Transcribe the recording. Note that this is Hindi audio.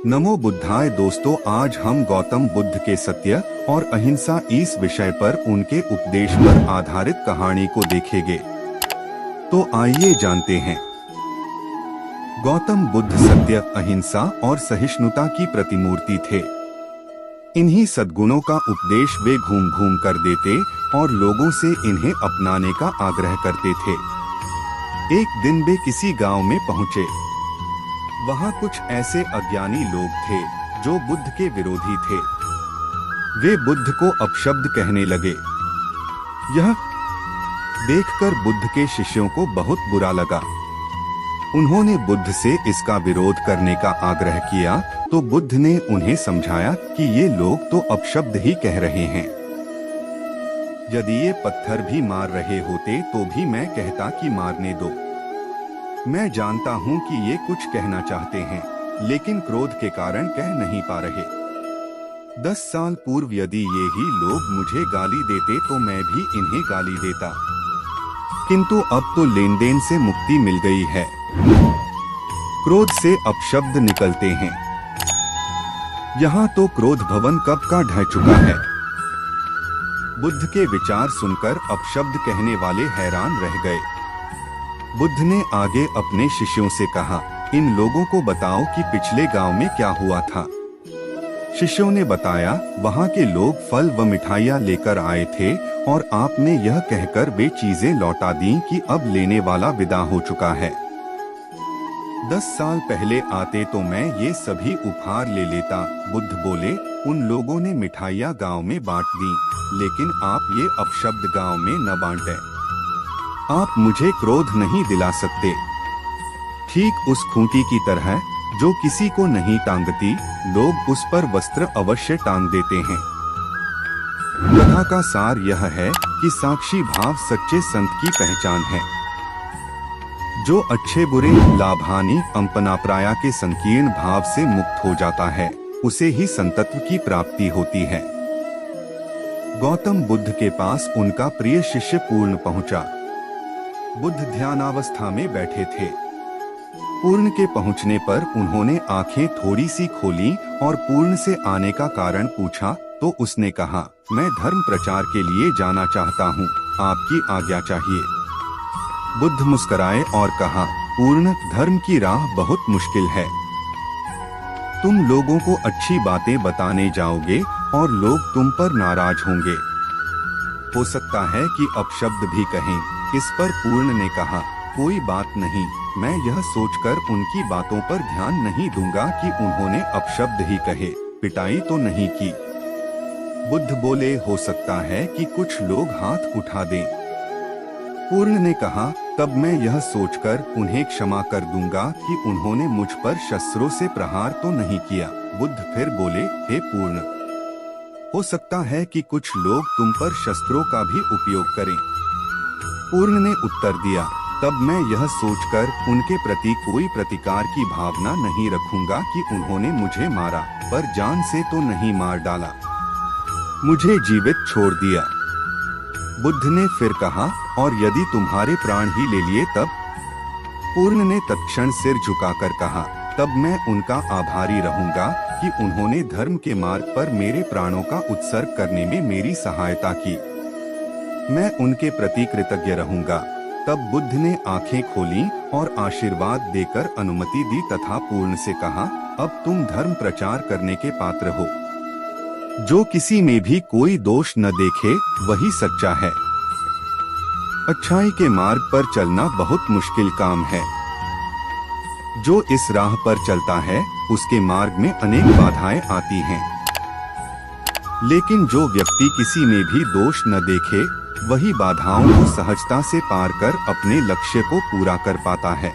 नमो बुद्धाय दोस्तों, आज हम गौतम बुद्ध के सत्य और अहिंसा इस विषय पर उनके उपदेश पर आधारित कहानी को देखेंगे। तो आइए जानते हैं। गौतम बुद्ध सत्य, अहिंसा और सहिष्णुता की प्रतिमूर्ति थे। इन्हीं सद्गुणों का उपदेश वे घूम घूम कर देते और लोगों से इन्हें अपनाने का आग्रह करते थे। एक दिन वे किसी गांव में पहुंचे। वहां कुछ ऐसे अज्ञानी लोग थे जो बुद्ध के विरोधी थे। वे बुद्ध को अपशब्द कहने लगे। यह देखकर बुद्ध के शिष्यों को बहुत बुरा लगा। उन्होंने बुद्ध से इसका विरोध करने का आग्रह किया तो बुद्ध ने उन्हें समझाया कि ये लोग तो अपशब्द ही कह रहे हैं। यदि ये पत्थर भी मार रहे होते तो भी मैं कहता कि मारने दो। मैं जानता हूँ कि ये कुछ कहना चाहते हैं, लेकिन क्रोध के कारण कह नहीं पा रहे। 10 साल पूर्व यदि ये ही लोग मुझे गाली देते तो मैं भी इन्हें गाली देता, किंतु अब तो लेन देन से मुक्ति मिल गई है। क्रोध से अपशब्द निकलते हैं। यहाँ तो क्रोध भवन कब का ढह चुका है। बुद्ध के विचार सुनकर अपशब्द कहने वाले हैरान रह गए। बुद्ध ने आगे अपने शिष्यों से कहा, इन लोगों को बताओ कि पिछले गांव में क्या हुआ था। शिष्यों ने बताया, वहां के लोग फल व मिठाइयां लेकर आए थे और आपने यह कहकर वे चीजें लौटा दी कि अब लेने वाला विदा हो चुका है। 10 साल पहले आते तो मैं ये सभी उपहार ले लेता। बुद्ध बोले, उन लोगों ने मिठाइयां गांव में बांट दी, लेकिन आप ये अपशब्द गांव में न बांटे। आप मुझे क्रोध नहीं दिला सकते। ठीक उस खूंटी की तरह जो किसी को नहीं टांगती, लोग उस पर वस्त्र अवश्य टांग देते हैं। कथा का सार यह है कि साक्षी भाव सच्चे संत की पहचान है। जो अच्छे बुरे, लाभानी, अंपनाप्राया के संकीर्ण भाव से मुक्त हो जाता है, उसे ही संतत्व की प्राप्ति होती है। गौतम बुद्ध के पास उनका प्रिय शिष्य पूर्ण पहुंचा। बुद्ध ध्यानावस्था में बैठे थे। पूर्ण के पहुंचने पर उन्होंने आंखें थोड़ी सी खोली और पूर्ण से आने का कारण पूछा तो उसने कहा, मैं धर्म प्रचार के लिए जाना चाहता हूँ, आपकी आज्ञा चाहिए। बुद्ध मुस्कुराए और कहा, पूर्ण, धर्म की राह बहुत मुश्किल है। तुम लोगों को अच्छी बातें बताने जाओगे और लोग तुम पर नाराज होंगे। हो सकता है कि अपशब्द भी कहें। इस पर पूर्ण ने कहा, कोई बात नहीं, मैं यह सोचकर उनकी बातों पर ध्यान नहीं दूंगा कि उन्होंने अपशब्द ही कहे, पिटाई तो नहीं की। बुद्ध बोले, हो सकता है कि कुछ लोग हाथ उठा दें। पूर्ण ने कहा, तब मैं यह सोचकर उन्हें क्षमा कर दूंगा कि उन्होंने मुझ पर शस्त्रों से प्रहार तो नहीं किया। बुद्ध फिर बोले, हे पूर्ण, हो सकता है कि कुछ लोग तुम पर शस्त्रों का भी उपयोग करें। पूर्ण ने उत्तर दिया, तब मैं यह सोचकर उनके प्रति कोई प्रतिकार की भावना नहीं रखूंगा कि उन्होंने मुझे मारा, पर जान से तो नहीं मार डाला, मुझे जीवित छोड़ दिया। बुद्ध ने फिर कहा, और यदि तुम्हारे प्राण ही ले लिए तब? पूर्ण ने तत्क्षण सिर झुकाकर कहा, तब मैं उनका आभारी रहूंगा कि उन्होंने धर्म के मार्ग पर मेरे प्राणों का उत्सर्ग करने में मेरी सहायता की। मैं उनके प्रति कृतज्ञ रहूंगा। तब बुद्ध ने आंखें खोली और आशीर्वाद देकर अनुमति दी तथा पूर्ण से कहा, अब तुम धर्म प्रचार करने के पात्र हो। जो किसी में भी कोई दोष न देखे वही सच्चा है। अच्छाई के मार्ग पर चलना बहुत मुश्किल काम है। जो इस राह पर चलता है उसके मार्ग में अनेक बाधाएं आती हैं, लेकिन जो व्यक्ति किसी में भी दोष न देखे वही बाधाओं को सहजता से पार कर अपने लक्ष्य को पूरा कर पाता है।